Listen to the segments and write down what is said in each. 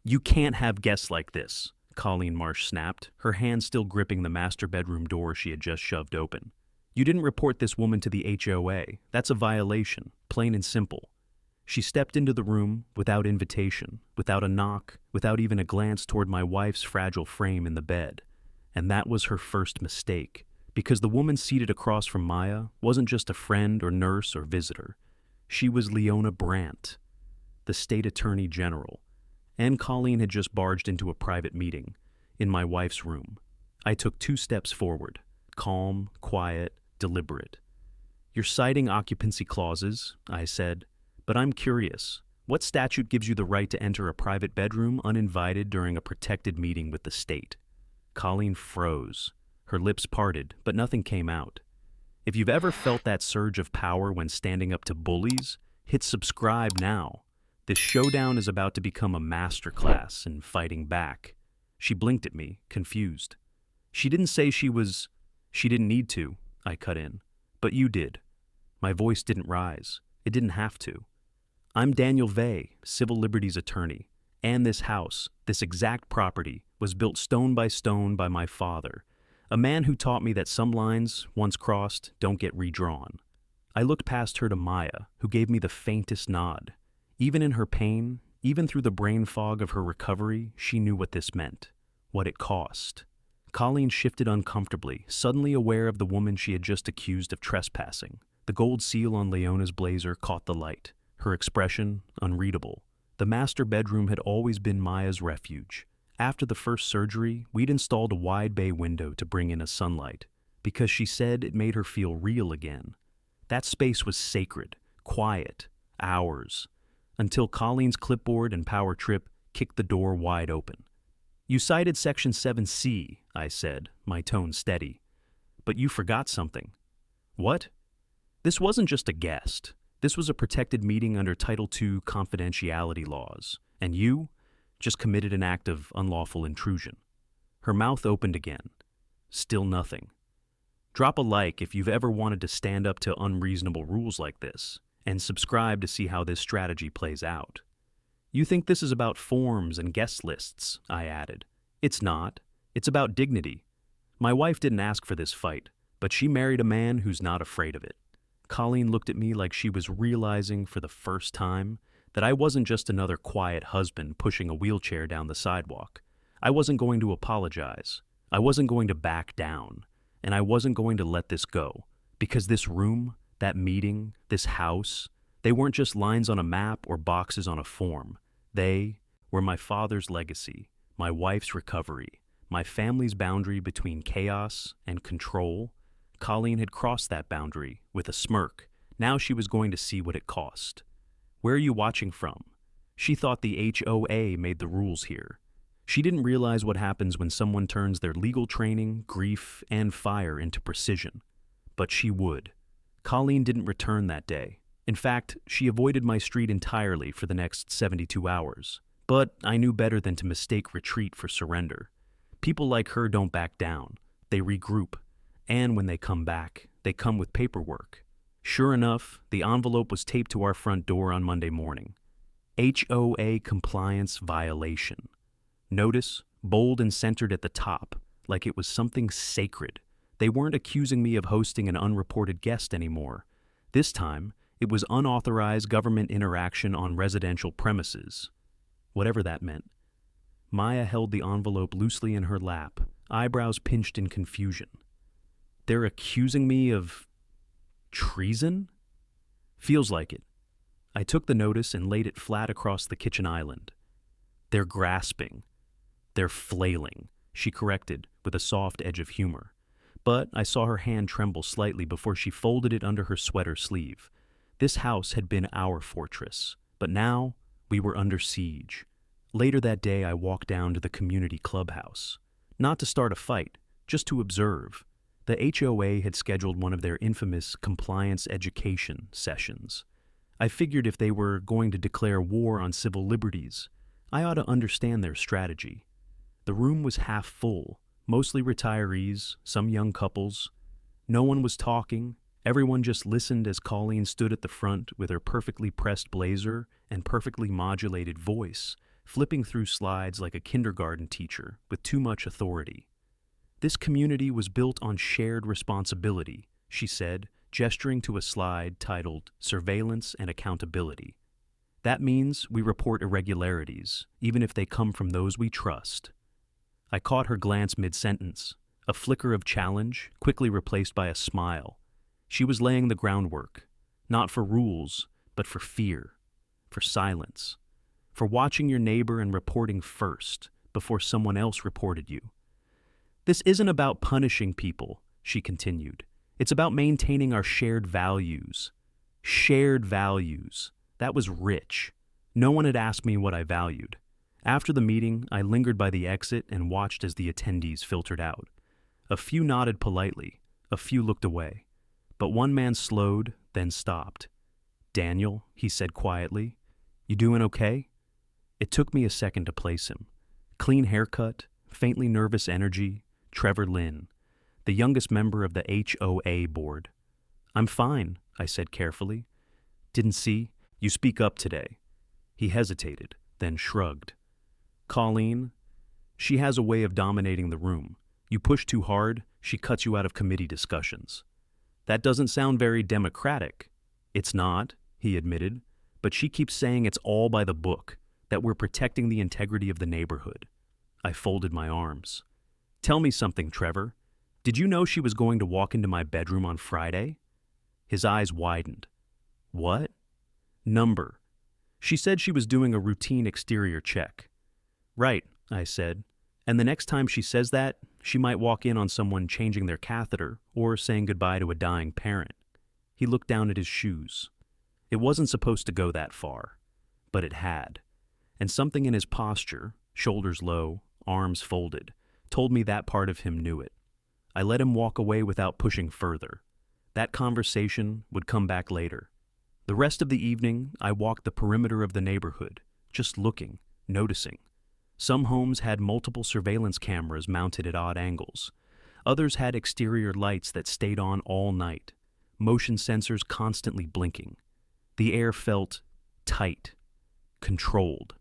You can't have guests like this, Colleen Marsh snapped, her hand still gripping the master bedroom door she had just shoved open. You didn't report this woman to the HOA. That's a violation, plain and simple. She stepped into the room without invitation, without a knock, without even a glance toward my wife's fragile frame in the bed. And that was her first mistake, because the woman seated across from Maya wasn't just a friend or nurse or visitor. She was Leona Brandt, the state attorney general, and Colleen had just barged into a private meeting in my wife's room. I took 2 steps forward, calm, quiet, deliberate. You're citing occupancy clauses, I said, but I'm curious. What statute gives you the right to enter a private bedroom uninvited during a protected meeting with the state? Colleen froze. Her lips parted, but nothing came out. If you've ever felt that surge of power when standing up to bullies, hit subscribe now. This showdown is about to become a masterclass in fighting back. She blinked at me, confused. She didn't say she didn't need to, I cut in. But you did. My voice didn't rise. It didn't have to. I'm Daniel Vey, civil liberties attorney, and this house, this exact property, was built stone by my father, a man who taught me that some lines, once crossed, don't get redrawn. I looked past her to Maya, who gave me the faintest nod. Even in her pain, even through the brain fog of her recovery, she knew what this meant, what it cost. Colleen shifted uncomfortably, suddenly aware of the woman she had just accused of trespassing. The gold seal on Leona's blazer caught the light, her expression unreadable. The master bedroom had always been Maya's refuge. After the first surgery, we'd installed a wide bay window to bring in a sunlight, because she said it made her feel real again. That space was sacred, quiet, ours, until Colleen's clipboard and power trip kicked the door wide open. You cited Section 7C, I said, my tone steady. But you forgot something. What? This wasn't just a guest. This was a protected meeting under Title II confidentiality laws, and you just committed an act of unlawful intrusion. Her mouth opened again. Still nothing. Drop a like if you've ever wanted to stand up to unreasonable rules like this, and subscribe to see how this strategy plays out. You think this is about forms and guest lists, I added. It's not. It's about dignity. My wife didn't ask for this fight, but she married a man who's not afraid of it. Colleen looked at me like she was realizing for the first time that I wasn't just another quiet husband pushing a wheelchair down the sidewalk. I wasn't going to apologize. I wasn't going to back down. And I wasn't going to let this go. Because this room, that meeting, this house, they weren't just lines on a map or boxes on a form. They were my father's legacy, my wife's recovery, my family's boundary between chaos and control. Colleen had crossed that boundary with a smirk. Now she was going to see what it cost. Where are you watching from? She thought the HOA made the rules here. She didn't realize what happens when someone turns their legal training, grief, and fire into precision. But she would. Colleen didn't return that day. In fact, she avoided my street entirely for the next 72 hours. But I knew better than to mistake retreat for surrender. People like her don't back down. They regroup. And when they come back, they come with paperwork. Sure enough, the envelope was taped to our front door on Monday morning. HOA compliance violation. Notice, bold and centered at the top, like it was something sacred. They weren't accusing me of hosting an unreported guest anymore. This time, it was unauthorized government interaction on residential premises. Whatever that meant. Maya held the envelope loosely in her lap, eyebrows pinched in confusion. They're accusing me of treason? Feels like it. I took the notice and laid it flat across the kitchen island. They're grasping. They're flailing, she corrected with a soft edge of humor. But I saw her hand tremble slightly before she folded it under her sweater sleeve. This house had been our fortress, but now we were under siege. Later that day, I walked down to the community clubhouse. Not to start a fight, just to observe. The HOA had scheduled one of their infamous compliance education sessions. I figured if they were going to declare war on civil liberties, I ought to understand their strategy. The room was half full, mostly retirees, some young couples. No one was talking. Everyone just listened as Colleen stood at the front with her perfectly pressed blazer and perfectly modulated voice, flipping through slides like a kindergarten teacher with too much authority. This community was built on shared responsibility, she said, gesturing to a slide titled Surveillance and Accountability. That means we report irregularities, even if they come from those we trust. I caught her glance mid-sentence, a flicker of challenge, quickly replaced by a smile. She was laying the groundwork, not for rules, but for fear, for silence, for watching your neighbor and reporting first, before someone else reported you. This isn't about punishing people, she continued. It's about maintaining our shared values. Shared values. That was rich. No one had asked me what I valued. After the meeting, I lingered by the exit and watched as the attendees filtered out. A few nodded politely, a few looked away. But one man slowed, then stopped. "Daniel," he said quietly, "you doing okay?" It took me a second to place him. Clean haircut, faintly nervous energy, Trevor Lynn, the youngest member of the HOA board. "I'm fine," I said carefully. "Didn't see. You speak up today." He hesitated, then shrugged. "Colleen, she has a way of dominating the room. You push too hard, she cuts you out of committee discussions." "That doesn't sound very democratic." "It's not," he admitted, "but she keeps saying it's all by the book, that we're protecting the integrity of the neighborhood." I folded my arms. "Tell me something, Trevor. Did you know she was going to walk into my bedroom on Friday?" His eyes widened. "What?" "Number. She said she was doing a routine exterior check." "Right," I said. "And the next time she says that, she might walk in on someone changing their catheter or saying goodbye to a dying parent." He looked down at his shoes. It wasn't supposed to go that far, but it had. And something in his posture, shoulders low, arms folded, told me that part of him knew it. I let him walk away without pushing further. That conversation would come back later. The rest of the evening, I walked the perimeter of the neighborhood, just looking, noticing. Some homes had multiple surveillance cameras mounted at odd angles. Others had exterior lights that stayed on all night, motion sensors constantly blinking. The air felt tight, controlled.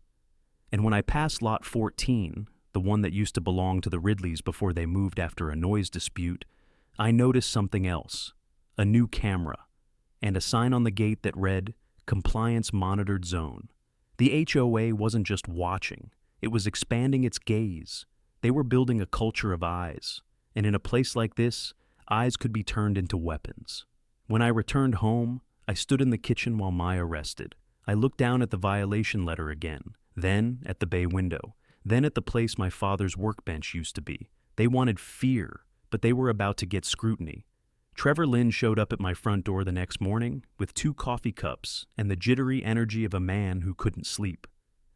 And when I passed Lot 14, the one that used to belong to the Ridleys before they moved after a noise dispute, I noticed something else, a new camera, and a sign on the gate that read, "Compliance Monitored Zone." The HOA wasn't just watching, it was expanding its gaze. They were building a culture of eyes, and in a place like this, eyes could be turned into weapons. When I returned home, I stood in the kitchen while Maya rested. I looked down at the violation letter again, then at the bay window, then at the place my father's workbench used to be. They wanted fear, but they were about to get scrutiny. Trevor Lynn showed up at my front door the next morning with 2 coffee cups and the jittery energy of a man who couldn't sleep.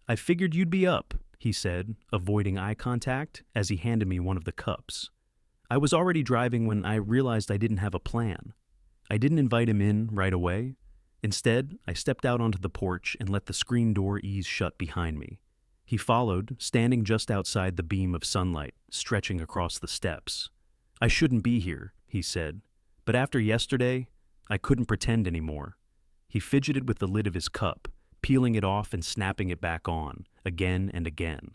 "I figured you'd be up," he said, avoiding eye contact as he handed me one of the cups. I was already driving when I realized I didn't have a plan. I didn't invite him in right away. Instead, I stepped out onto the porch and let the screen door ease shut behind me. He followed, standing just outside the beam of sunlight, stretching across the steps. "I shouldn't be here," he said, "but after yesterday, I couldn't pretend anymore." He fidgeted with the lid of his cup, peeling it off and snapping it back on, again and again.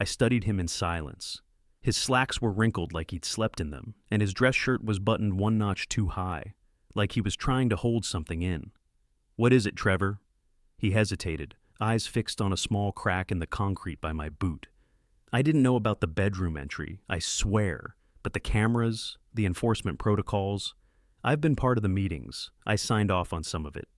I studied him in silence. His slacks were wrinkled like he'd slept in them, and his dress shirt was buttoned 1 notch too high, like he was trying to hold something in. "What is it, Trevor?" He hesitated, eyes fixed on a small crack in the concrete by my boot. I didn't know about the bedroom entry, I swear, but the cameras, the enforcement protocols. I've been part of the meetings. I signed off on some of it.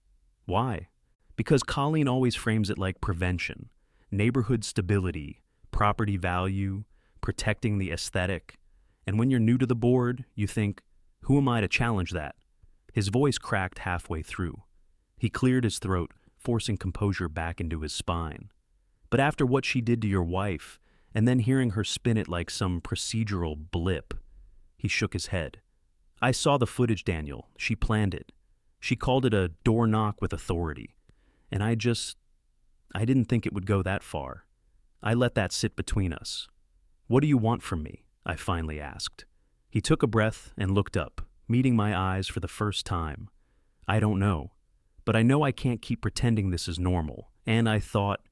Why? Because Colleen always frames it like prevention, neighborhood stability, property value, protecting the aesthetic. And when you're new to the board, you think, who am I to challenge that? His voice cracked halfway through. He cleared his throat, forcing composure back into his spine. "But after what she did to your wife, and then hearing her spin it like some procedural blip," he shook his head. "I saw the footage, Daniel. She planned it. She called it a door knock with authority. And I didn't think it would go that far. I let that sit between us. What do you want from me?" I finally asked. He took a breath and looked up, meeting my eyes for the first time. "I don't know. But I know I can't keep pretending this is normal, and I thought,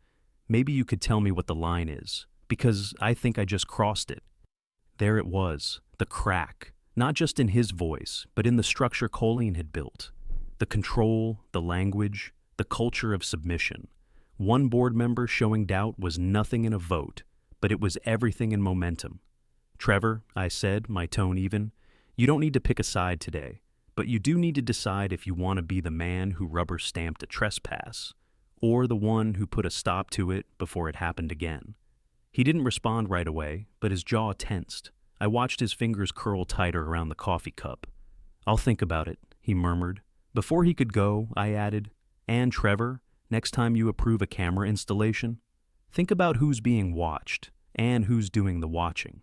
Maybe you could tell me what the line is, because I think I just crossed it." There it was, the crack, not just in his voice, but in the structure Colleen had built. The control, the language, the culture of submission. One board member showing doubt was nothing in a vote, but it was everything in momentum. "Trevor," I said, my tone even, "you don't need to pick a side today, but you do need to decide if you want to be the man who rubber-stamped a trespass, or the one who put a stop to it before it happened again." He didn't respond right away, but his jaw tensed. I watched his fingers curl tighter around the coffee cup. "I'll think about it," he murmured. Before he could go, I added, "And Trevor, next time you approve a camera installation, think about who's being watched and who's doing the watching."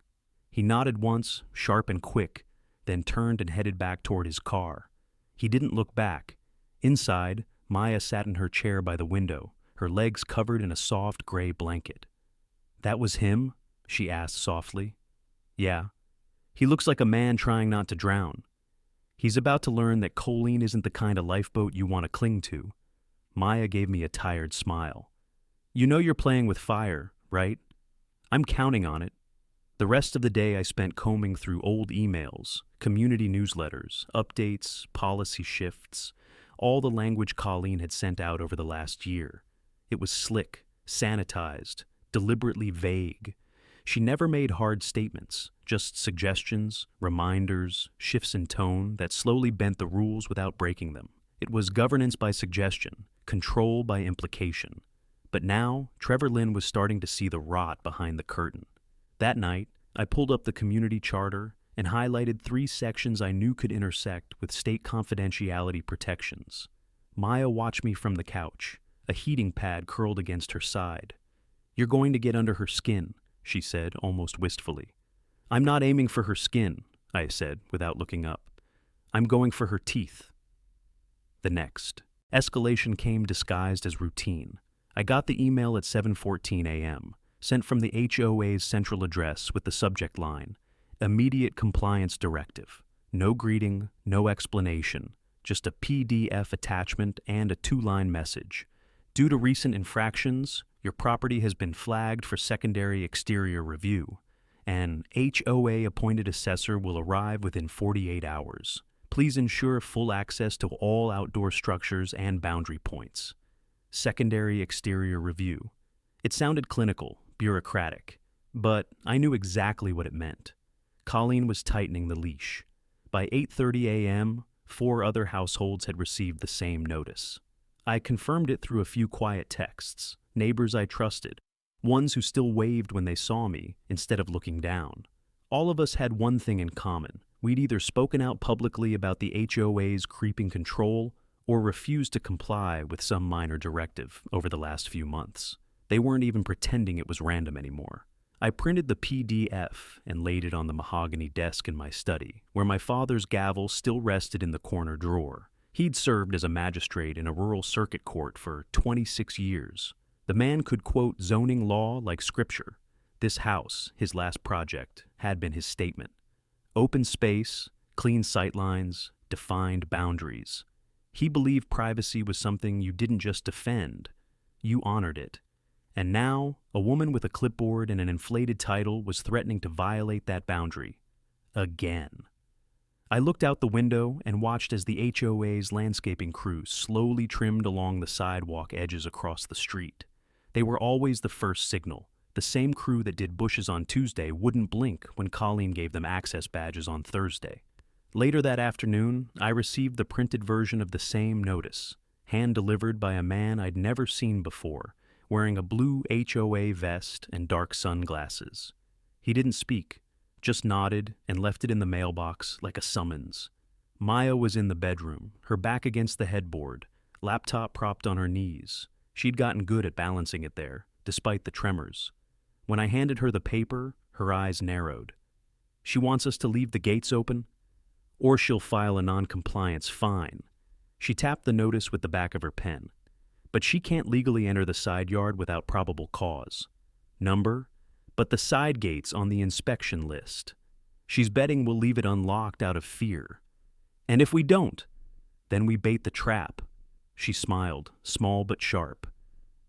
He nodded once, sharp and quick, then turned and headed back toward his car. He didn't look back. Inside, Maya sat in her chair by the window, her legs covered in a soft gray blanket. "That was him?" she asked softly. "Yeah. He looks like a man trying not to drown. He's about to learn that Colleen isn't the kind of lifeboat you want to cling to." Maya gave me a tired smile. "You know you're playing with fire, right? I'm counting on it." The rest of the day I spent combing through old emails, community newsletters, updates, policy shifts, all the language Colleen had sent out over the last year. It was slick, sanitized, deliberately vague. She never made hard statements, just suggestions, reminders, shifts in tone that slowly bent the rules without breaking them. It was governance by suggestion, control by implication. But now, Trevor Lynn was starting to see the rot behind the curtain. That night, I pulled up the community charter and highlighted 3 sections I knew could intersect with state confidentiality protections. Maya watched me from the couch, a heating pad curled against her side. "You're going to get under her skin," she said, almost wistfully. "I'm not aiming for her skin," I said, without looking up. "I'm going for her teeth." The next. Escalation came disguised as routine. I got the email at 7:14 a.m., sent from the HOA's central address with the subject line, "Immediate Compliance Directive." No greeting, no explanation, just a PDF attachment and a 2-line message. "Due to recent infractions, your property has been flagged for secondary exterior review. An HOA-appointed assessor will arrive within 48 hours. Please ensure full access to all outdoor structures and boundary points. Secondary exterior review." It sounded clinical, bureaucratic, but I knew exactly what it meant. Colleen was tightening the leash. By 8:30 a.m., 4 other households had received the same notice. I confirmed it through a few quiet texts, neighbors I trusted, ones who still waved when they saw me instead of looking down. All of us had one thing in common. We'd either spoken out publicly about the HOA's creeping control or refused to comply with some minor directive over the last few months. They weren't even pretending it was random anymore. I printed the PDF and laid it on the mahogany desk in my study, where my father's gavel still rested in the corner drawer. He'd served as a magistrate in a rural circuit court for 26 years. The man could quote zoning law like scripture. This house, his last project, had been his statement. Open space, clean sightlines, defined boundaries. He believed privacy was something you didn't just defend, you honored it. And now, a woman with a clipboard and an inflated title was threatening to violate that boundary. Again. I looked out the window and watched as the HOA's landscaping crews slowly trimmed along the sidewalk edges across the street. They were always the first signal. The same crew that did bushes on Tuesday wouldn't blink when Colleen gave them access badges on Thursday. Later that afternoon, I received the printed version of the same notice, hand-delivered by a man I'd never seen before, wearing a blue HOA vest and dark sunglasses. He didn't speak, just nodded and left it in the mailbox like a summons. Maya was in the bedroom, her back against the headboard, laptop propped on her knees. She'd gotten good at balancing it there, despite the tremors. When I handed her the paper, her eyes narrowed. "She wants us to leave the gates open? Or she'll file a non-compliance fine." She tapped the notice with the back of her pen. "But she can't legally enter the side yard without probable cause. Number? But the side gate's on the inspection list. She's betting we'll leave it unlocked out of fear. And if we don't, then we bait the trap." She smiled, small but sharp.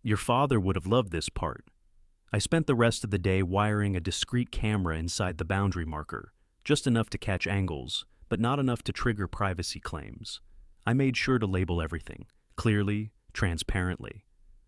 Your father would have loved this part. I spent the rest of the day wiring a discrete camera inside the boundary marker, just enough to catch angles, but not enough to trigger privacy claims. I made sure to label everything, clearly, transparently,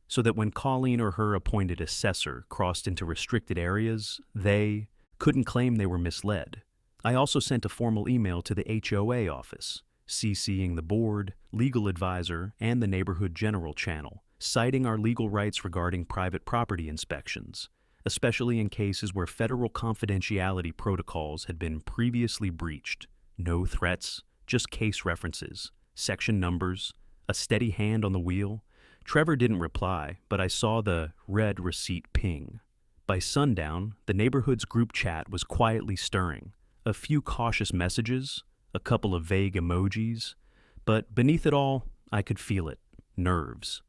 so that when Colleen or her appointed assessor crossed into restricted areas, they couldn't claim they were misled. I also sent a formal email to the HOA office, CCing the board, legal advisor, and the neighborhood general channel, citing our legal rights regarding private property inspections, especially in cases where federal confidentiality protocols had been previously breached. No threats, just case references, section numbers, a steady hand on the wheel. Trevor didn't reply, but I saw the red receipt ping. By sundown, the neighborhood's group chat was quietly stirring. A few cautious messages, a couple of vague emojis, but beneath it all, I could feel it. Nerves.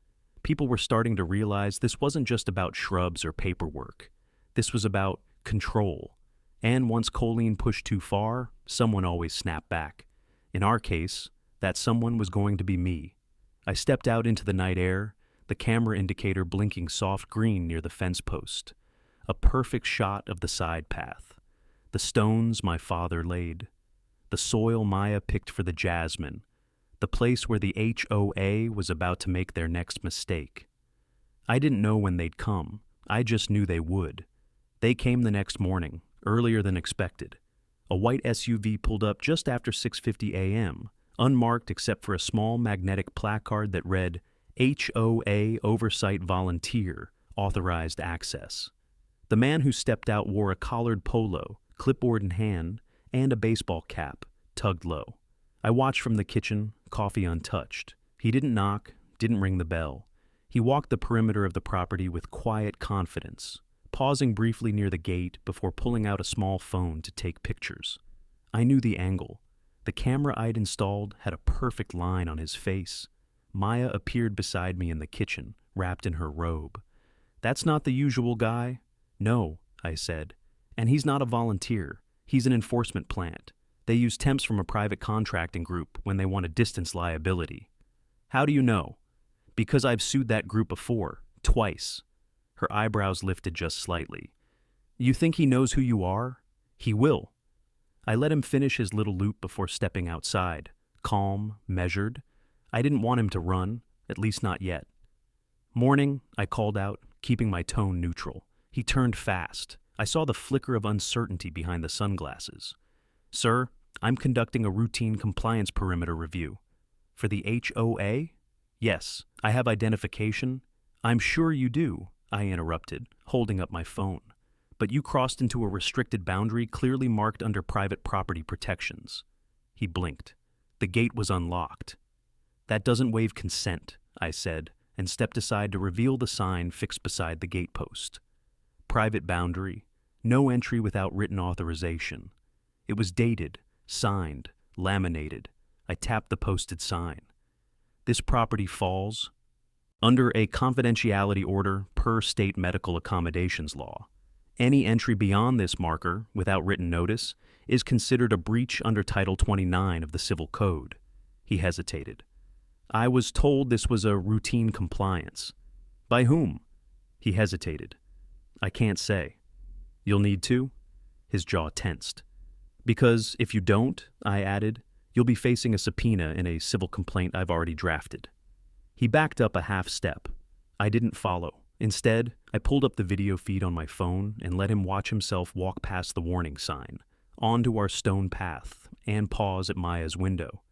People were starting to realize this wasn't just about shrubs or paperwork. This was about control. And once Colleen pushed too far, someone always snapped back. In our case, that someone was going to be me. I stepped out into the night air, the camera indicator blinking soft green near the fence post. A perfect shot of the side path. The stones my father laid. The soil Maya picked for the jasmine. The place where the HOA was about to make their next mistake. I didn't know when they'd come. I just knew they would. They came the next morning, earlier than expected. A white SUV pulled up just after 6:50 a.m., unmarked except for a small magnetic placard that read, HOA Oversight Volunteer, Authorized Access. The man who stepped out wore a collared polo, clipboard in hand, and a baseball cap, tugged low. I watched from the kitchen, coffee untouched. He didn't knock, didn't ring the bell. He walked the perimeter of the property with quiet confidence, pausing briefly near the gate before pulling out a small phone to take pictures. I knew the angle. The camera I'd installed had a perfect line on his face. Maya appeared beside me in the kitchen, wrapped in her robe. That's not the usual guy. No, I said. And he's not a volunteer. He's an enforcement plant. They use temps from a private contracting group when they want to distance liability. How do you know? Because I've sued that group before, twice. Her eyebrows lifted just slightly. You think he knows who you are? He will. I let him finish his little loop before stepping outside, calm, measured. I didn't want him to run, at least not yet. Morning, I called out, keeping my tone neutral. He turned fast. I saw the flicker of uncertainty behind the sunglasses. Sir, I'm conducting a routine compliance perimeter review. For the HOA? Yes, I have identification. I'm sure you do, I interrupted, holding up my phone. But you crossed into a restricted boundary clearly marked under private property protections. He blinked. The gate was unlocked. That doesn't waive consent, I said, and stepped aside to reveal the sign fixed beside the gate post. Private boundary, no entry without written authorization. It was dated, signed, laminated. I tapped the posted sign. This property falls under a confidentiality order per state medical accommodations law. Any entry beyond this marker, without written notice, is considered a breach under Title 29 of the Civil Code. He hesitated. I was told this was a routine compliance. By whom? He hesitated. I can't say. You'll need to? His jaw tensed. Because if you don't, I added, you'll be facing a subpoena in a civil complaint I've already drafted. He backed up a half step. I didn't follow. Instead, I pulled up the video feed on my phone and let him watch himself walk past the warning sign, onto our stone path, and pause at Maya's window.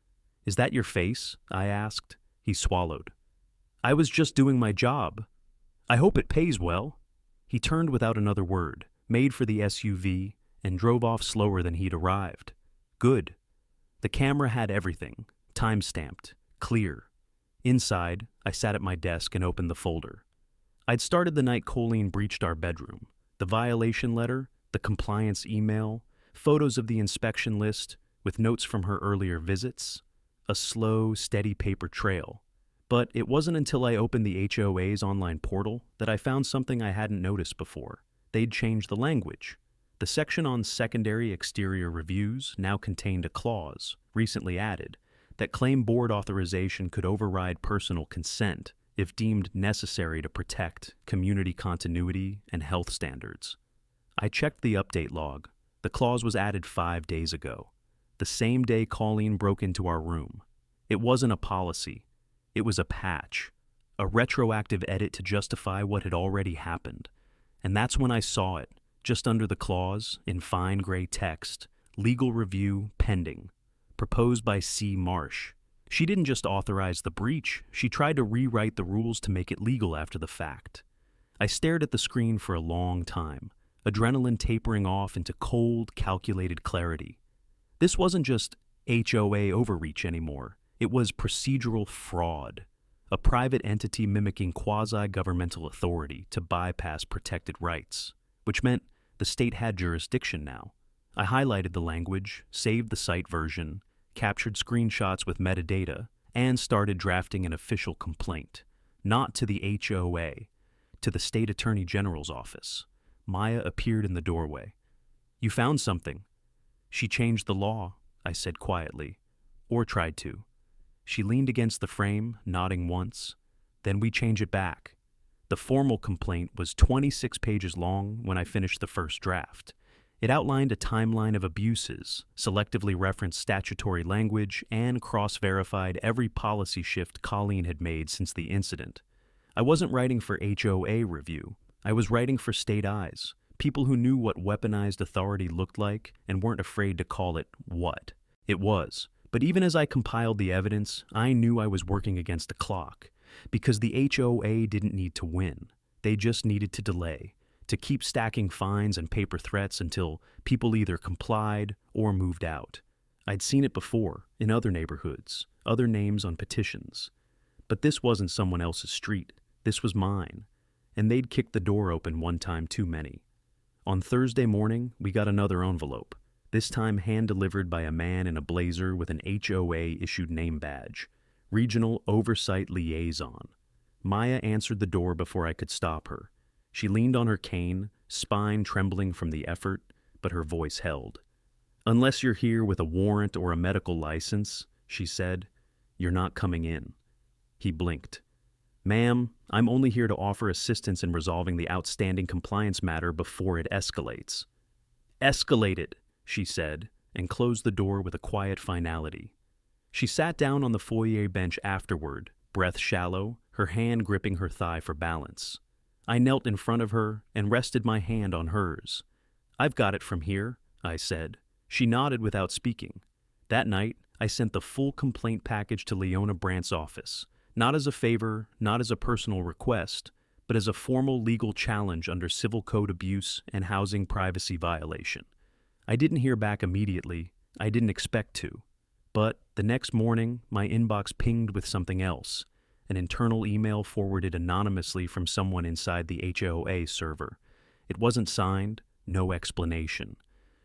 Is that your face? I asked. He swallowed. I was just doing my job. I hope it pays well. He turned without another word, made for the SUV, and drove off slower than he'd arrived. Good. The camera had everything, time-stamped, clear. Inside, I sat at my desk and opened the folder. I'd started the night Colleen breached our bedroom. The violation letter, the compliance email, photos of the inspection list, with notes from her earlier visits. A slow, steady paper trail. But it wasn't until I opened the HOA's online portal that I found something I hadn't noticed before. They'd changed the language. The section on secondary exterior reviews now contained a clause, recently added, that claim board authorization could override personal consent if deemed necessary to protect community continuity and health standards. I checked the update log. The clause was added 5 days ago, the same day Colleen broke into our room. It wasn't a policy. It was a patch, a retroactive edit to justify what had already happened. And that's when I saw it, just under the clause, in fine gray text, legal review pending, proposed by C. Marsh. She didn't just authorize the breach, she tried to rewrite the rules to make it legal after the fact. I stared at the screen for a long time, adrenaline tapering off into cold, calculated clarity. This wasn't just HOA overreach anymore. It was procedural fraud, a private entity mimicking quasi-governmental authority to bypass protected rights, which meant the state had jurisdiction now. I highlighted the language, saved the site version, captured screenshots with metadata, and started drafting an official complaint, not to the HOA, to the State Attorney General's office. Maya appeared in the doorway. "You found something." "She changed the law," I said quietly, or tried to. She leaned against the frame, nodding once. "Then we change it back." The formal complaint was 26 pages long when I finished the first draft. It outlined a timeline of abuses, selectively referenced statutory language, and cross-verified every policy shift Colleen had made since the incident. I wasn't writing for HOA review. I was writing for state eyes, people who knew what weaponized authority looked like and weren't afraid to call it what it was. But even as I compiled the evidence, I knew I was working against the clock, because the HOA didn't need to win. They just needed to delay, to keep stacking fines and paper threats until people either complied or moved out. I'd seen it before, in other neighborhoods, other names on petitions. But this wasn't someone else's street. This was mine. And they'd kicked the door open one time too many. On Thursday morning, we got another envelope, this time hand-delivered by a man in a blazer with an HOA-issued name badge, Regional Oversight Liaison. Maya answered the door before I could stop her. She leaned on her cane, spine trembling from the effort, but her voice held. "Unless you're here with a warrant or a medical license," she said, "you're not coming in." He blinked. "Ma'am, I'm only here to offer assistance in resolving the outstanding compliance matter before it escalates." "Escalate it," she said, and closed the door with a quiet finality. She sat down on the foyer bench afterward, breath shallow, her hand gripping her thigh for balance. I knelt in front of her and rested my hand on hers. "I've got it from here," I said. She nodded without speaking. That night, I sent the full complaint package to Leona Brandt's office, not as a favor, not as a personal request, but as a formal legal challenge under civil code abuse and housing privacy violation. I didn't hear back immediately. I didn't expect to. But the next morning, my inbox pinged with something else, an internal email forwarded anonymously from someone inside the HOA server. It wasn't signed, no explanation.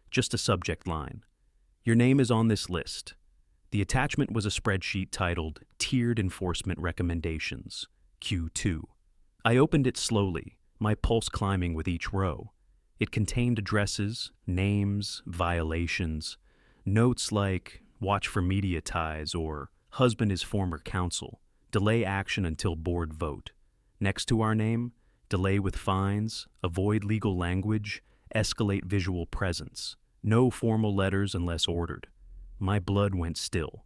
Just a subject line. "Your name is on this list." The attachment was a spreadsheet titled Tiered Enforcement Recommendations, Q2. I opened it slowly, my pulse climbing with each row. It contained addresses, names, violations, notes like "watch for media ties" or "husband is former counsel," "delay action until board vote." Next to our name, "delay with fines," "avoid legal language," "escalate visual presence," "no formal letters unless ordered." My blood went still.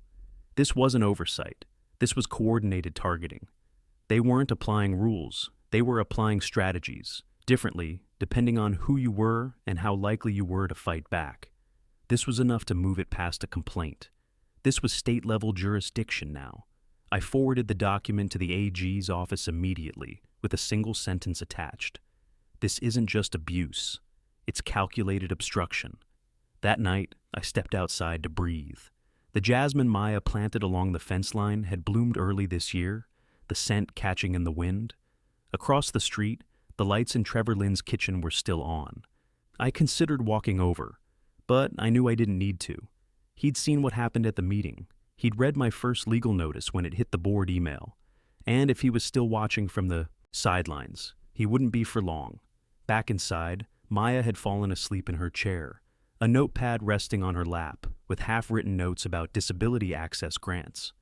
This wasn't oversight. This was coordinated targeting. They weren't applying rules. They were applying strategies, differently, depending on who you were and how likely you were to fight back. This was enough to move it past a complaint. This was state-level jurisdiction now. I forwarded the document to the AG's office immediately, with a single sentence attached. This isn't just abuse. It's calculated obstruction. That night, I stepped outside to breathe. The jasmine Maya planted along the fence line had bloomed early this year, the scent catching in the wind. Across the street, the lights in Trevor Lynn's kitchen were still on. I considered walking over, but I knew I didn't need to. He'd seen what happened at the meeting. He'd read my first legal notice when it hit the board email. And if he was still watching from the sidelines, he wouldn't be for long. Back inside, Maya had fallen asleep in her chair, a notepad resting on her lap, with half-written notes about disability access grants.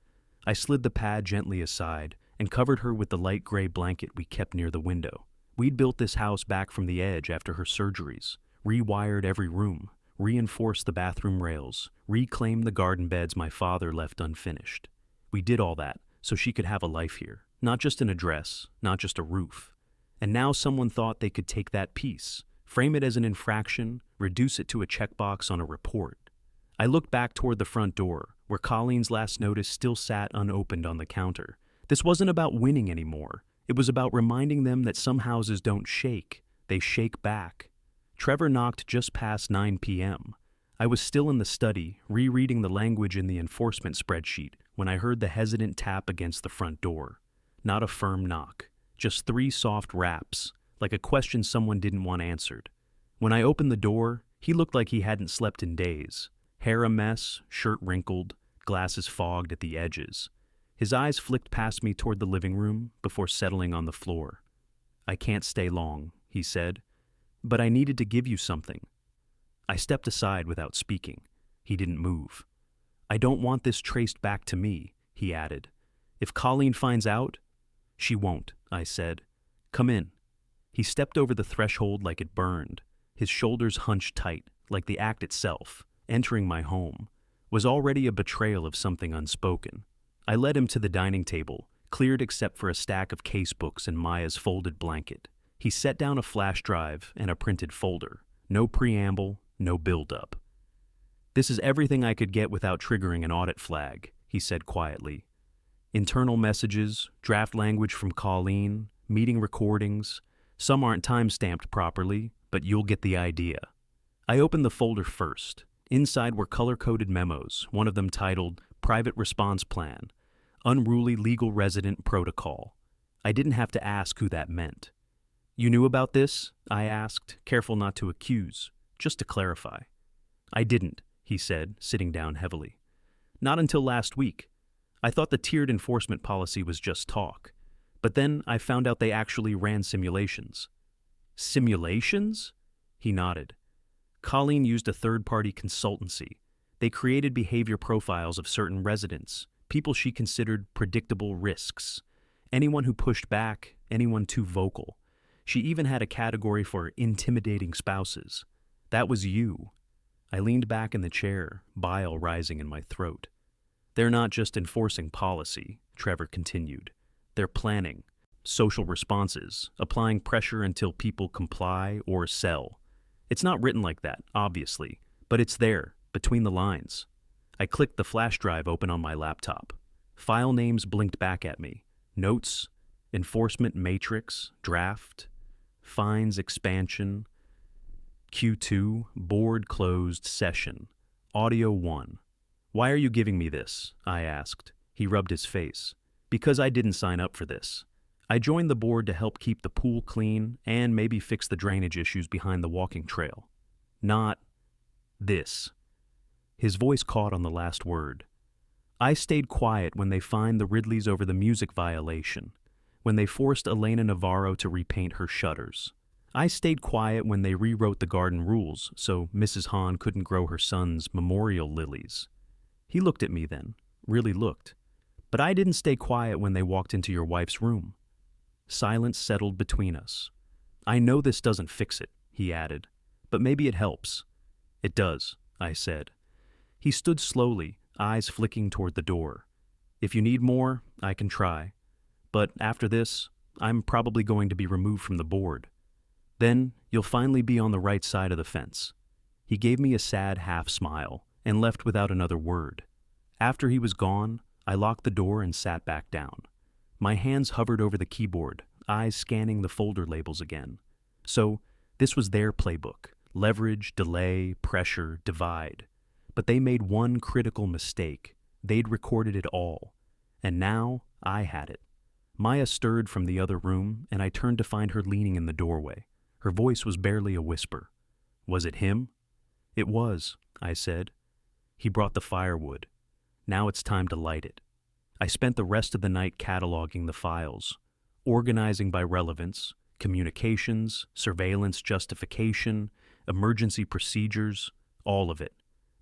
I slid the pad gently aside and covered her with the light gray blanket we kept near the window. We'd built this house back from the edge after her surgeries, rewired every room, reinforced the bathroom rails, reclaimed the garden beds my father left unfinished. We did all that so she could have a life here, not just an address, not just a roof. And now someone thought they could take that piece, frame it as an infraction, reduce it to a checkbox on a report. I looked back toward the front door, where Colleen's last notice still sat unopened on the counter. This wasn't about winning anymore. It was about reminding them that some houses don't shake, they shake back. Trevor knocked just past 9 p.m. I was still in the study, rereading the language in the enforcement spreadsheet, when I heard the hesitant tap against the front door. Not a firm knock, just 3 soft raps, like a question someone didn't want answered. When I opened the door, he looked like he hadn't slept in days. Hair a mess, shirt wrinkled, glasses fogged at the edges. His eyes flicked past me toward the living room before settling on the floor. "I can't stay long," he said, "but I needed to give you something." I stepped aside without speaking. He didn't move. "I don't want this traced back to me," he added. "If Colleen finds out—" "She won't," I said. "Come in." He stepped over the threshold like it burned. His shoulders hunched tight, like the act itself, entering my home, was already a betrayal of something unspoken. I led him to the dining table, cleared except for a stack of case books and Maya's folded blanket. He set down a flash drive and a printed folder. No preamble, no build-up. "This is everything I could get without triggering an audit flag," he said quietly. "Internal messages, draft language from Colleen, meeting recordings. Some aren't time-stamped properly, but you'll get the idea." I opened the folder first. Inside were color-coded memos, one of them titled Private Response Plan, Unruly Legal Resident Protocol. I didn't have to ask who that meant. "You knew about this?" I asked, careful not to accuse, just to clarify. "I didn't," he said, sitting down heavily. "Not until last week. I thought the tiered enforcement policy was just talk. But then I found out they actually ran simulations." "Simulations?" He nodded. "Colleen used a third-party consultancy. They created behavior profiles of certain residents, people she considered predictable risks. Anyone who pushed back, anyone too vocal. She even had a category for intimidating spouses. That was you." I leaned back in the chair, bile rising in my throat. "They're not just enforcing policy," Trevor continued. "They're planning, social responses, applying pressure until people comply or sell. It's not written like that, obviously, but it's there, between the lines." I clicked the flash drive open on my laptop. File names blinked back at me. Notes, enforcement matrix, draft, fines expansion, Q2, board closed session, audio 1. "Why are you giving me this?" I asked. He rubbed his face. "Because I didn't sign up for this. I joined the board to help keep the pool clean and maybe fix the drainage issues behind the walking trail. Not this." His voice caught on the last word. "I stayed quiet when they fined the Ridleys over the music violation, when they forced Elena Navarro to repaint her shutters. I stayed quiet when they rewrote the garden rules so Mrs. Hahn couldn't grow her son's memorial lilies." He looked at me then, really looked. "But I didn't stay quiet when they walked into your wife's room." Silence settled between us. "I know this doesn't fix it," he added, "but maybe it helps." "It does," I said. He stood slowly, eyes flicking toward the door. "If you need more, I can try. But after this, I'm probably going to be removed from the board. Then you'll finally be on the right side of the fence." He gave me a sad half-smile and left without another word. After he was gone, I locked the door and sat back down. My hands hovered over the keyboard, eyes scanning the folder labels again. So, this was their playbook: leverage, delay, pressure, divide. But they made one critical mistake. They'd recorded it all. And now, I had it. Maya stirred from the other room, and I turned to find her leaning in the doorway. Her voice was barely a whisper. "Was it him?" "It was," I said. He brought the firewood. Now it's time to light it. I spent the rest of the night cataloging the files, organizing by relevance, communications, surveillance justification, emergency procedures, all of it.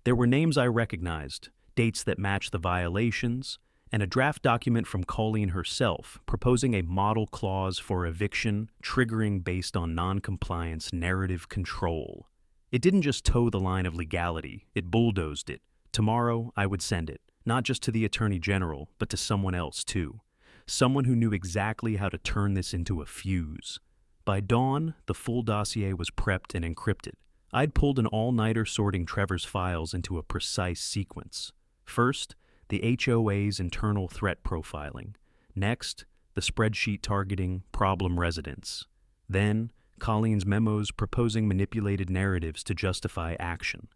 There were names I recognized, dates that matched the violations, and a draft document from Colleen herself proposing a model clause for eviction triggering based on noncompliance narrative control. It didn't just toe the line of legality, it bulldozed it. Tomorrow, I would send it, not just to the Attorney General, but to someone else too. Someone who knew exactly how to turn this into a fuse. By dawn, the full dossier was prepped and encrypted. I'd pulled an all-nighter sorting Trevor's files into a precise sequence. First, the HOA's internal threat profiling. Next, the spreadsheet targeting problem residents. Then, Colleen's memos proposing manipulated narratives to justify action.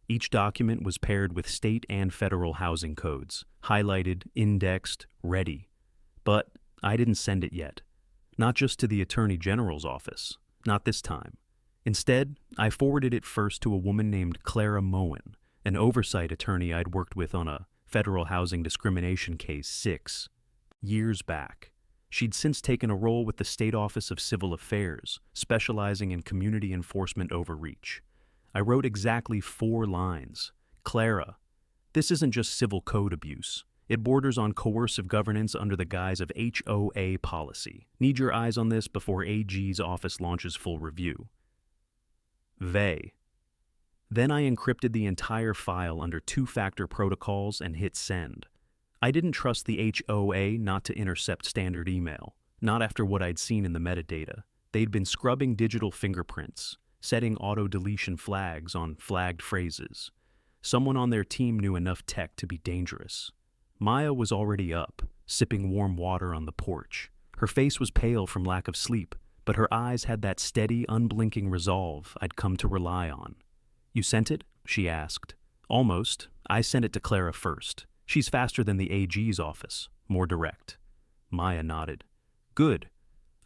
Each document was paired with state and federal housing codes, highlighted, indexed, ready. But I didn't send it yet. Not just to the Attorney General's office. Not this time. Instead, I forwarded it first to a woman named Clara Moen, an oversight attorney I'd worked with on a federal housing discrimination case 6 years back. She'd since taken a role with the State Office of Civil Affairs, specializing in community enforcement overreach. I wrote exactly 4 lines. Clara, this isn't just civil code abuse. It borders on coercive governance under the guise of HOA policy. Need your eyes on this before AG's office launches full review. Then I encrypted the entire file under 2-factor protocols and hit send. I didn't trust the HOA not to intercept standard email, not after what I'd seen in the metadata. They'd been scrubbing digital fingerprints, setting auto-deletion flags on flagged phrases. Someone on their team knew enough tech to be dangerous. Maya was already up, sipping warm water on the porch. Her face was pale from lack of sleep, but her eyes had that steady, unblinking resolve I'd come to rely on. You sent it? She asked. Almost. I sent it to Clara first. She's faster than the AG's office, more direct. Maya nodded. Good.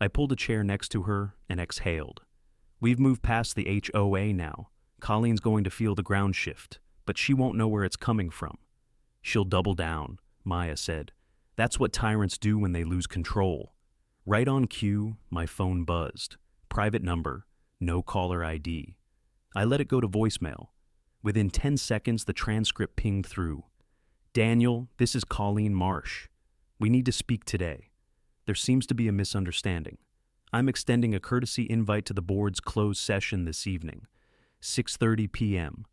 I pulled a chair next to her and exhaled. We've moved past the HOA now. Colleen's going to feel the ground shift, but she won't know where it's coming from. She'll double down, Maya said. That's what tyrants do when they lose control. Right on cue, my phone buzzed. Private number, no caller ID. I let it go to voicemail. Within 10 seconds, the transcript pinged through. Daniel, this is Colleen Marsh. We need to speak today. There seems to be a misunderstanding. I'm extending a courtesy invite to the board's closed session this evening, 6:30 p.m.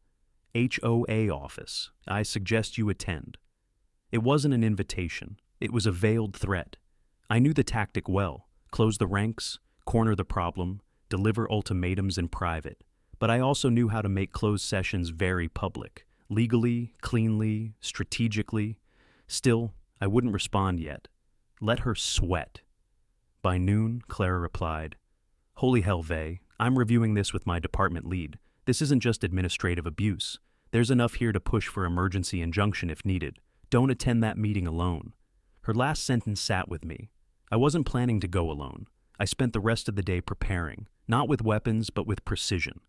HOA office. I suggest you attend. It wasn't an invitation. It was a veiled threat. I knew the tactic well. Close the ranks, corner the problem, deliver ultimatums in private. But I also knew how to make closed sessions very public. Legally, cleanly, strategically. Still, I wouldn't respond yet. Let her sweat. By noon, Clara replied, Holy hell, Vay, I'm reviewing this with my department lead. This isn't just administrative abuse. There's enough here to push for emergency injunction if needed. Don't attend that meeting alone. Her last sentence sat with me. I wasn't planning to go alone. I spent the rest of the day preparing, not with weapons, but with precision.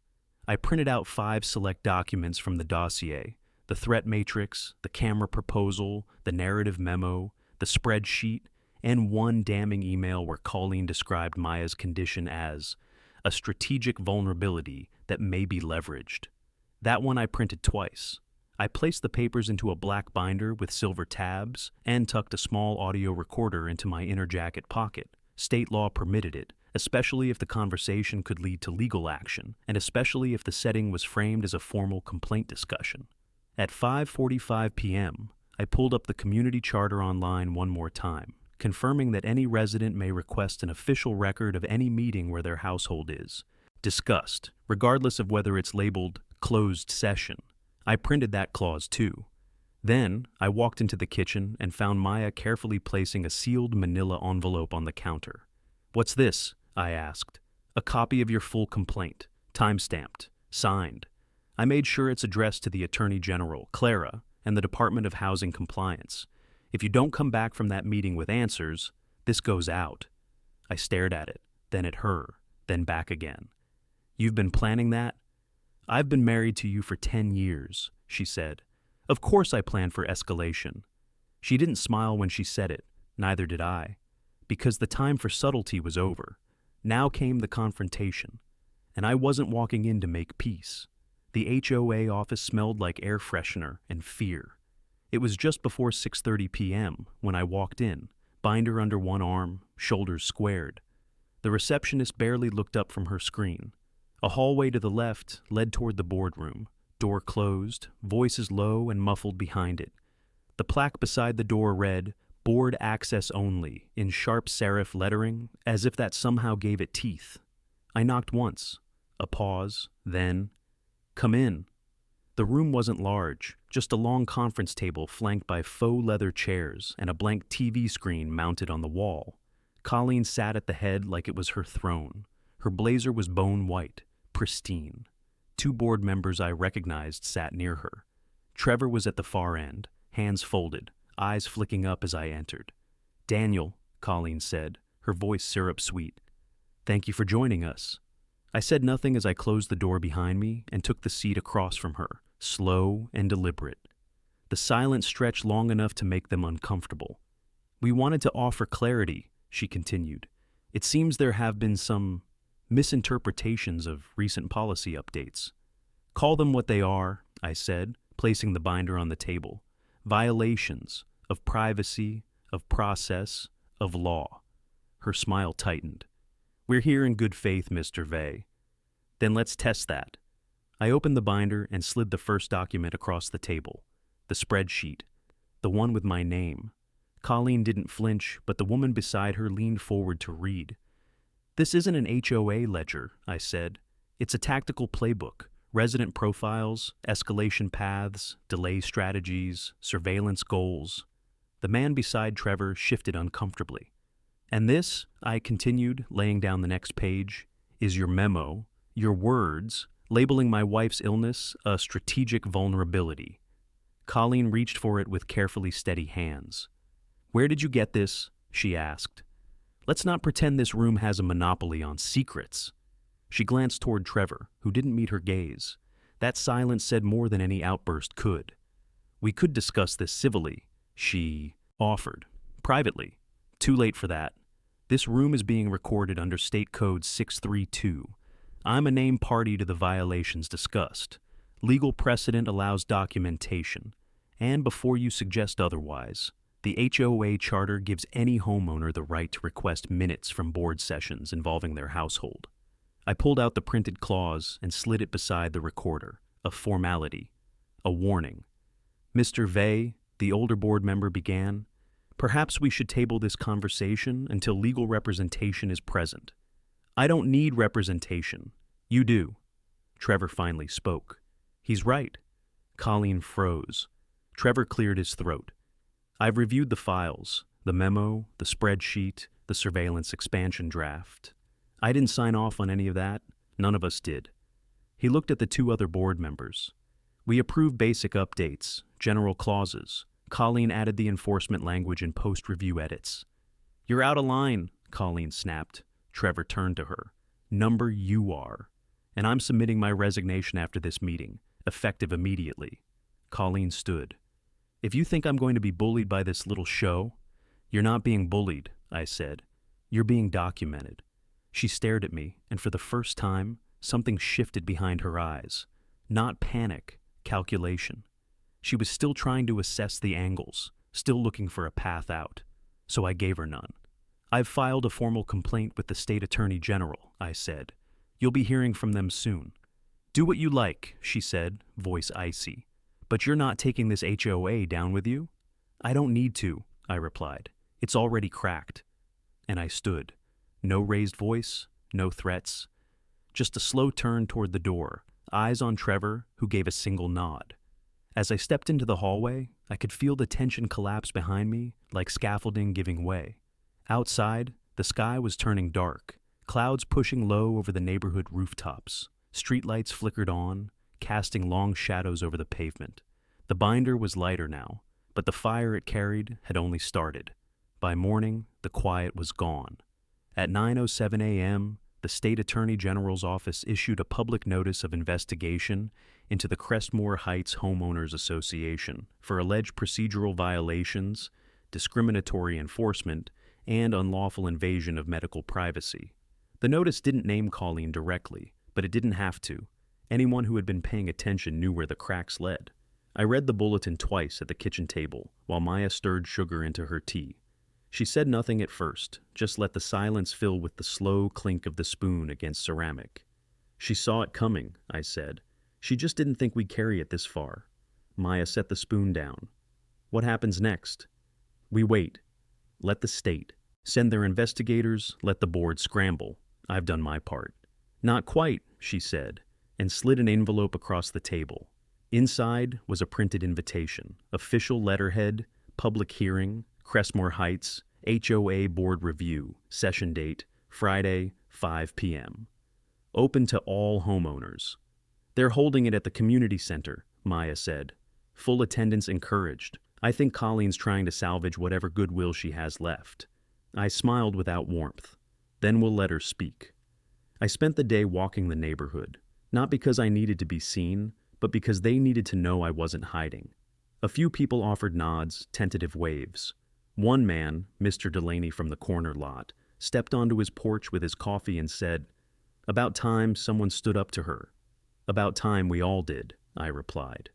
I printed out 5 select documents from the dossier, the threat matrix, the camera proposal, the narrative memo, the spreadsheet, and one damning email where Colleen described Maya's condition as a strategic vulnerability that may be leveraged. That one I printed twice. I placed the papers into a black binder with silver tabs and tucked a small audio recorder into my inner jacket pocket. State law permitted it, especially if the conversation could lead to legal action, and especially if the setting was framed as a formal complaint discussion. At 5:45 p.m., I pulled up the community charter online one more time, confirming that any resident may request an official record of any meeting where their household is discussed, regardless of whether it's labeled closed session. I printed that clause too. Then, I walked into the kitchen and found Maya carefully placing a sealed manila envelope on the counter. What's this? I asked. A copy of your full complaint, time-stamped, signed. I made sure it's addressed to the Attorney General, Clara, and the Department of Housing Compliance. If you don't come back from that meeting with answers, this goes out. I stared at it, then at her, then back again. You've been planning that? I've been married to you for 10 years, she said. Of course I planned for escalation. She didn't smile when she said it, neither did I, because the time for subtlety was over. Now came the confrontation, and I wasn't walking in to make peace. The HOA office smelled like air freshener and fear. It was just before 6:30 p.m. when I walked in, binder under one arm, shoulders squared. The receptionist barely looked up from her screen. A hallway to the left led toward the boardroom, door closed, voices low and muffled behind it. The plaque beside the door read, "Board access only," in sharp serif lettering, as if that somehow gave it teeth. I knocked once. A pause, then, "Come in." The room wasn't large, just a long conference table flanked by faux leather chairs and a blank TV screen mounted on the wall. Colleen sat at the head like it was her throne. Her blazer was bone white, pristine. Two board members I recognized sat near her. Trevor was at the far end, hands folded, eyes flicking up as I entered. "Daniel," Colleen said, her voice syrup-sweet. "Thank you for joining us." I said nothing as I closed the door behind me and took the seat across from her, slow and deliberate. The silence stretched long enough to make them uncomfortable. "We wanted to offer clarity," she continued. "It seems there have been some misinterpretations of recent policy updates." "Call them what they are," I said, placing the binder on the table. "Violations of privacy, of process, of law." Her smile tightened. "We're here in good faith, Mr. Vey." "Then let's test that." I opened the binder and slid the first document across the table. The spreadsheet. The one with my name. Colleen didn't flinch, but the woman beside her leaned forward to read. "This isn't an HOA ledger," I said. "It's a tactical playbook. Resident profiles, escalation paths, delay strategies, surveillance goals." The man beside Trevor shifted uncomfortably. "And this," I continued, laying down the next page, "is your memo, your words, labeling my wife's illness a strategic vulnerability." Colleen reached for it with carefully steady hands. "Where did you get this?" she asked. "Let's not pretend this room has a monopoly on secrets." She glanced toward Trevor, who didn't meet her gaze. That silence said more than any outburst could. "We could discuss this civilly," she offered. "Privately. Too late for that. This room is being recorded under State Code 632. I'm a named party to the violations discussed. Legal precedent allows documentation. And before you suggest otherwise, the HOA charter gives any homeowner the right to request minutes from board sessions involving their household." I pulled out the printed clause and slid it beside the recorder, a formality, a warning. "Mr. Vey," the older board member began, "perhaps we should table this conversation until legal representation is present." "I don't need representation. You do." Trevor finally spoke. "He's right." Colleen froze. Trevor cleared his throat. "I've reviewed the files, the memo, the spreadsheet, the surveillance expansion draft. I didn't sign off on any of that. None of us did." He looked at the two other board members. "We approved basic updates, general clauses. Colleen added the enforcement language in post-review edits." "You're out of line," Colleen snapped. Trevor turned to her. "Number you are. And I'm submitting my resignation after this meeting, effective immediately." Colleen stood. "If you think I'm going to be bullied by this little show—" "You're not being bullied," I said. "You're being documented." She stared at me, and for the first time, something shifted behind her eyes. Not panic, calculation. She was still trying to assess the angles, still looking for a path out. So I gave her none. "I've filed a formal complaint with the State Attorney General," I said. "You'll be hearing from them soon." "Do what you like," she said, voice icy. "But you're not taking this HOA down with you?" "I don't need to," I replied. "It's already cracked." And I stood. No raised voice, no threats. Just a slow turn toward the door, eyes on Trevor, who gave a single nod. As I stepped into the hallway, I could feel the tension collapse behind me, like scaffolding giving way. Outside, the sky was turning dark, clouds pushing low over the neighborhood rooftops. Streetlights flickered on, casting long shadows over the pavement. The binder was lighter now, but the fire it carried had only started. By morning, the quiet was gone. At 9:07 a.m., the State Attorney General's office issued a public notice of investigation into the Crestmore Heights Homeowners Association for alleged procedural violations, discriminatory enforcement, and unlawful invasion of medical privacy. The notice didn't name Colleen directly, but it didn't have to. Anyone who had been paying attention knew where the cracks led. I read the bulletin twice at the kitchen table while Maya stirred sugar into her tea. She said nothing at first, just let the silence fill with the slow clink of the spoon against ceramic. She saw it coming, I said. She just didn't think we'd carry it this far. Maya set the spoon down. What happens next? We wait. Let the state. Send their investigators, let the board scramble. I've done my part. Not quite, she said, and slid an envelope across the table. Inside was a printed invitation, official letterhead, public hearing, Crestmore Heights, HOA board review, session date, Friday, 5 p.m. Open to all homeowners. They're holding it at the community center, Maya said. Full attendance encouraged. I think Colleen's trying to salvage whatever goodwill she has left. I smiled without warmth. Then we'll let her speak. I spent the day walking the neighborhood, not because I needed to be seen, but because they needed to know I wasn't hiding. A few people offered nods, tentative waves. One man, Mr. Delaney from the corner lot, stepped onto his porch with his coffee and said, "About time someone stood up to her." "About time we all did," I replied.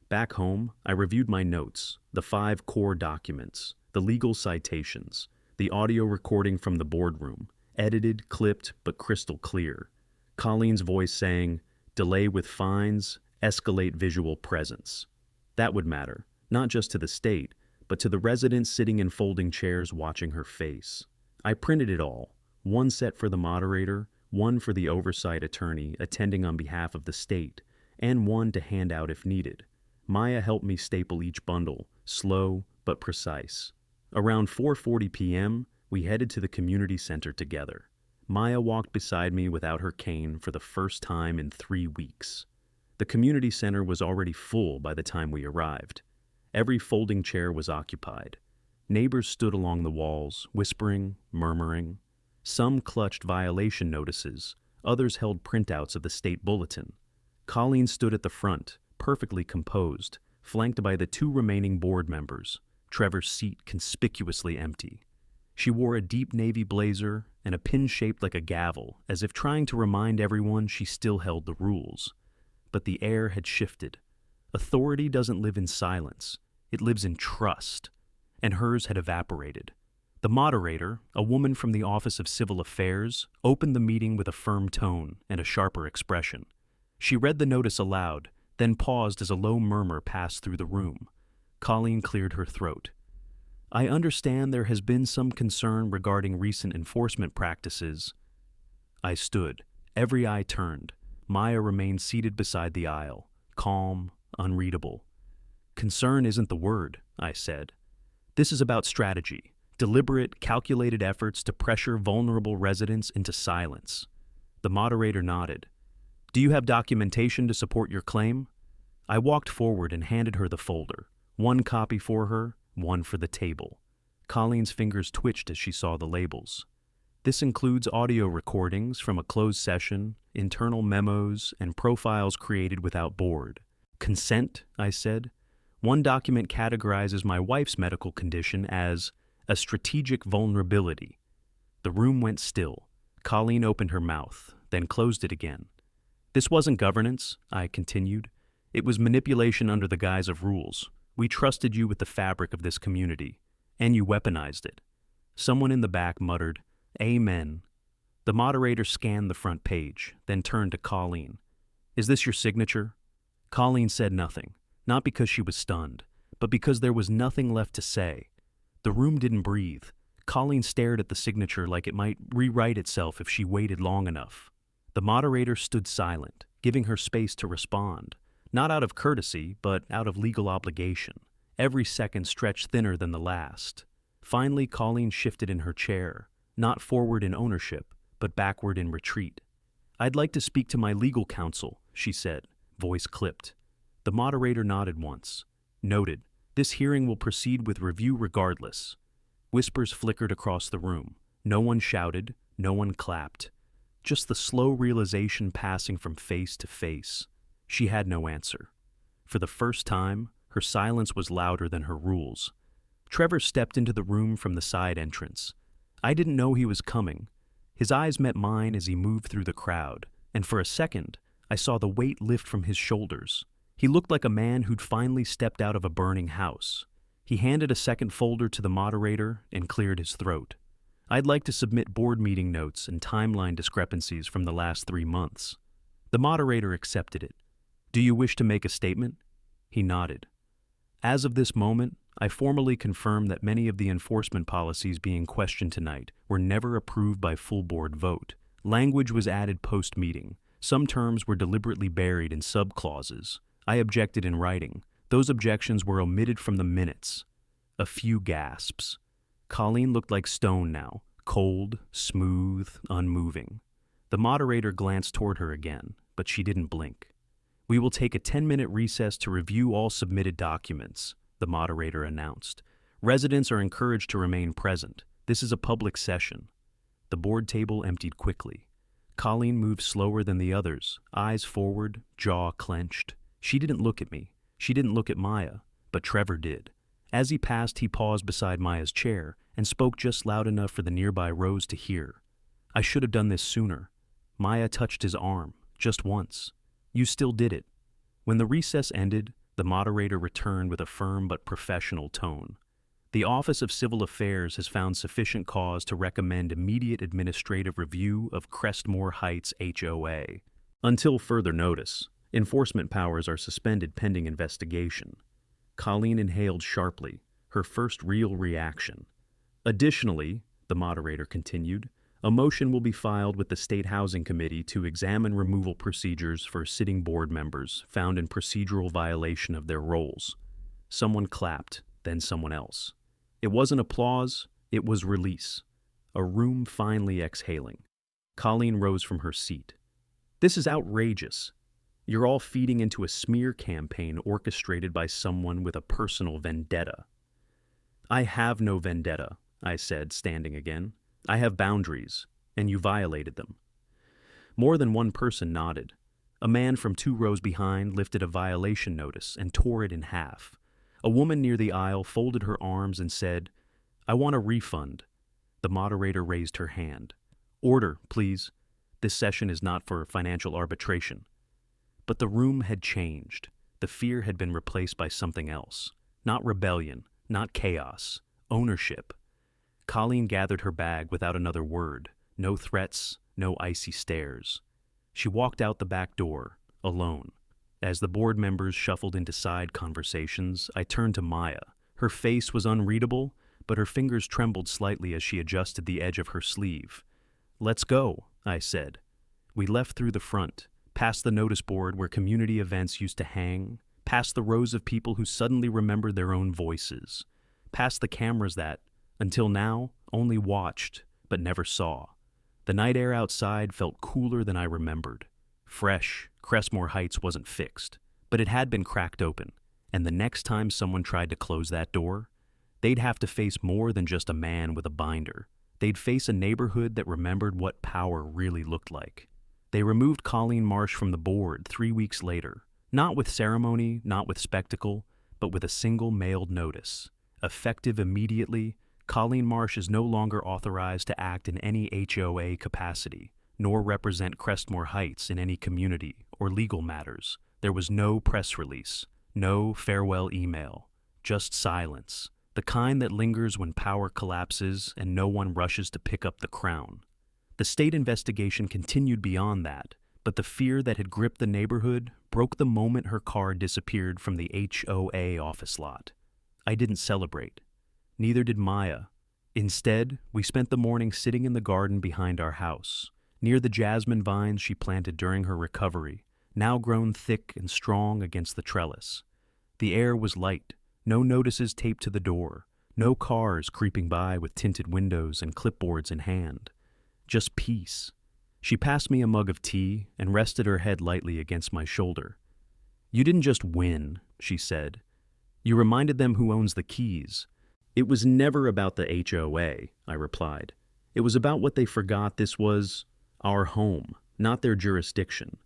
Back home, I reviewed my notes, the 5 core documents, the legal citations, the audio recording from the boardroom, edited, clipped, but crystal clear. Colleen's voice saying, "Delay with fines, escalate visual presence." That would matter, not just to the state, but to the residents sitting in folding chairs watching her face. I printed it all, one set for the moderator, one for the oversight attorney attending on behalf of the state, and one to hand out if needed. Maya helped me staple each bundle, slow but precise. Around 4:40 p.m., we headed to the community center together. Maya walked beside me without her cane for the first time in 3 weeks. The community center was already full by the time we arrived. Every folding chair was occupied. Neighbors stood along the walls, whispering, murmuring. Some clutched violation notices, others held printouts of the state bulletin. Colleen stood at the front, perfectly composed, flanked by the 2 remaining board members, Trevor's seat conspicuously empty. She wore a deep navy blazer and a pin shaped like a gavel, as if trying to remind everyone she still held the rules. But the air had shifted. Authority doesn't live in silence. It lives in trust. And hers had evaporated. The moderator, a woman from the Office of Civil Affairs, opened the meeting with a firm tone and a sharper expression. She read the notice aloud, then paused as a low murmur passed through the room. Colleen cleared her throat. "I understand there has been some concern regarding recent enforcement practices." I stood, every eye turned. Maya remained seated beside the aisle, calm, unreadable. "Concern isn't the word," I said. "This is about strategy, deliberate, calculated efforts to pressure vulnerable residents into silence." The moderator nodded. "Do you have documentation to support your claim?" I walked forward and handed her the folder, one copy for her, one for the table. Colleen's fingers twitched as she saw the labels. "This includes audio recordings from a closed session, internal memos, and profiles created without board." "Consent," I said. "One document categorizes my wife's medical condition as a strategic vulnerability." The room went still. Colleen opened her mouth, then closed it again. "This wasn't governance," I continued. "It was manipulation under the guise of rules. We trusted you with the fabric of this community, and you weaponized it." Someone in the back muttered, "Amen." The moderator scanned the front page, then turned to Colleen. "Is this your signature?" Colleen said nothing, not because she was stunned, but because there was nothing left to say. The room didn't breathe. Colleen stared at the signature like it might rewrite itself if she waited long enough. The moderator stood silent, giving her space to respond, not out of courtesy, but out of legal obligation. Every second stretched thinner than the last. Finally, Colleen shifted in her chair, not forward in ownership, but backward in retreat. "I'd like to speak to my legal counsel," she said, voice clipped. The moderator nodded once. "Noted. This hearing will proceed with review regardless." Whispers flickered across the room. No one shouted, no one clapped. Just the slow realization passing from face to face. She had no answer. For the first time, her silence was louder than her rules. Trevor stepped into the room from the side entrance. I didn't know he was coming. His eyes met mine as he moved through the crowd, and for a second, I saw the weight lift from his shoulders. He looked like a man who'd finally stepped out of a burning house. He handed a second folder to the moderator and cleared his throat. I'd like to submit board meeting notes and timeline discrepancies from the last 3 months. The moderator accepted it. Do you wish to make a statement? He nodded. As of this moment, I formally confirm that many of the enforcement policies being questioned tonight were never approved by full board vote. Language was added post-meeting. Some terms were deliberately buried in sub-clauses. I objected in writing. Those objections were omitted from the minutes. A few gasps. Colleen looked like stone now, cold, smooth, unmoving. The moderator glanced toward her again, but she didn't blink. We will take a 10-minute recess to review all submitted documents, the moderator announced. Residents are encouraged to remain present. This is a public session. The board table emptied quickly. Colleen moved slower than the others, eyes forward, jaw clenched. She didn't look at me. She didn't look at Maya, but Trevor did. As he passed, he paused beside Maya's chair and spoke just loud enough for the nearby rows to hear. I should have done this sooner. Maya touched his arm, just once. You still did it. When the recess ended, the moderator returned with a firm but professional tone. The Office of Civil Affairs has found sufficient cause to recommend immediate administrative review of Crestmore Heights HOA. Until further notice, enforcement powers are suspended pending investigation. Colleen inhaled sharply, her first real reaction. Additionally, the moderator continued, a motion will be filed with the State Housing Committee to examine removal procedures for sitting board members found in procedural violation of their roles. Someone clapped, then someone else. It wasn't applause, it was release. A room finally exhaling. Colleen rose from her seat. This is outrageous. You're all feeding into a smear campaign orchestrated by someone with a personal vendetta. I have no vendetta, I said, standing again. I have boundaries, and you violated them. More than one person nodded. A man from 2 rows behind lifted a violation notice and tore it in half. A woman near the aisle folded her arms and said, I want a refund. The moderator raised her hand. Order, please. This session is not for financial arbitration. But the room had changed. The fear had been replaced by something else. Not rebellion, not chaos, ownership. Colleen gathered her bag without another word. No threats, no icy stares. She walked out the back door, alone. As the board members shuffled into side conversations, I turned to Maya. Her face was unreadable, but her fingers trembled slightly as she adjusted the edge of her sleeve. Let's go, I said. We left through the front, past the notice board where community events used to hang, past the rows of people who suddenly remembered their own voices, past the cameras that, until now, only watched, but never saw. The night air outside felt cooler than I remembered. Fresh, Crestmore Heights wasn't fixed, but it had been cracked open, and the next time someone tried to close that door, they'd have to face more than just a man with a binder. They'd face a neighborhood that remembered what power really looked like. They removed Colleen Marsh from the board 3 weeks later, not with ceremony, not with spectacle, but with a single mailed notice. Effective immediately, Colleen Marsh is no longer authorized to act in any HOA capacity, nor represent Crestmore Heights in any community or legal matters. There was no press release, no farewell email, just silence, the kind that lingers when power collapses and no one rushes to pick up the crown. The state investigation continued beyond that, but the fear that had gripped the neighborhood broke the moment her car disappeared from the HOA office lot. I didn't celebrate. Neither did Maya. Instead, we spent the morning sitting in the garden behind our house, near the jasmine vines she planted during her recovery, now grown thick and strong against the trellis. The air was light, no notices taped to the door, no cars creeping by with tinted windows and clipboards in hand. Just peace. She passed me a mug of tea and rested her head lightly against my shoulder. You didn't just win, she said. You reminded them who owns the keys. It was never about the HOA, I replied. It was about what they forgot this was our home, not their jurisdiction.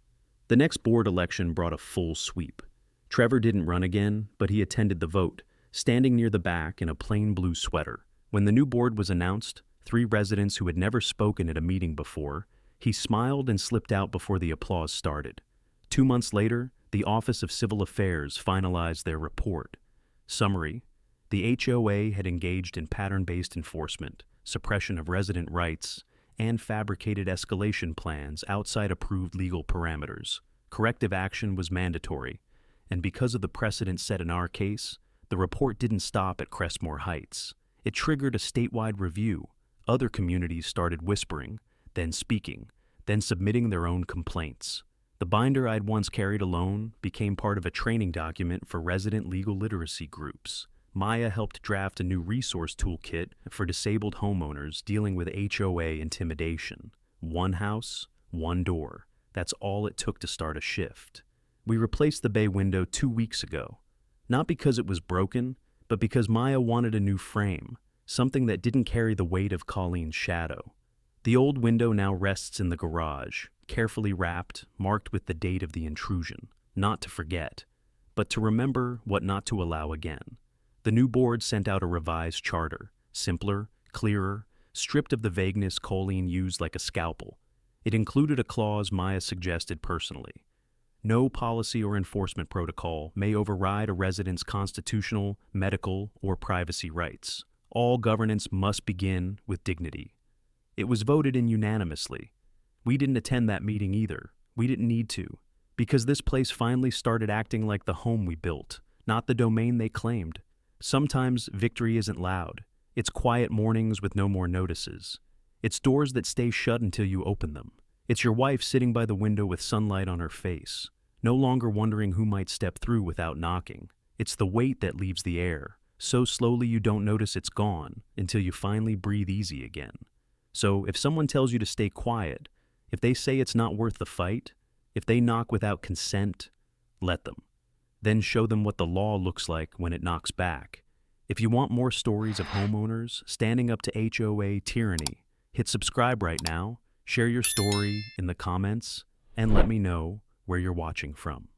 The next board election brought a full sweep. Trevor didn't run again, but he attended the vote, standing near the back in a plain blue sweater. When the new board was announced, 3 residents who had never spoken at a meeting before, he smiled and slipped out before the applause started. 2 months later, The Office of Civil Affairs finalized their report. Summary: the HOA had engaged in pattern-based enforcement, suppression of resident rights, and fabricated escalation plans outside approved legal parameters. Corrective action was mandatory, and because of the precedent set in our case, the report didn't stop at Crestmore Heights. It triggered a statewide review. Other communities started whispering, then speaking, then submitting their own complaints. The binder I'd once carried alone became part of a training document for resident legal literacy groups. Maya helped draft a new resource toolkit for disabled homeowners dealing with HOA intimidation. One house, one door. That's all it took to start a shift. We replaced the bay window 2 weeks ago. Not because it was broken, but because Maya wanted a new frame, something that didn't carry the weight of Colleen's shadow. The old window now rests in the garage, carefully wrapped, marked with the date of the intrusion, not to forget, but to remember what not to allow again. The new board sent out a revised charter, simpler, clearer, stripped of the vagueness Colleen used like a scalpel. It included a clause Maya suggested personally. No policy or enforcement protocol may override a resident's constitutional, medical, or privacy rights. All governance must begin with dignity. It was voted in unanimously. We didn't attend that meeting either. We didn't need to, because this place finally started acting like the home we built, not the domain they claimed. Sometimes victory isn't loud. It's quiet mornings with no more notices. It's doors that stay shut until you open them. It's your wife sitting by the window with sunlight on her face, no longer wondering who might step through without knocking. It's the weight that leaves the air, so slowly you don't notice it's gone until you finally breathe easy again. So if someone tells you to stay quiet, if they say it's not worth the fight, if they knock without consent, let them. Then show them what the law looks like when it knocks back. If you want more stories of homeowners standing up to HOA tyranny, hit subscribe right now, share your story in the comments, and let me know where you're watching from.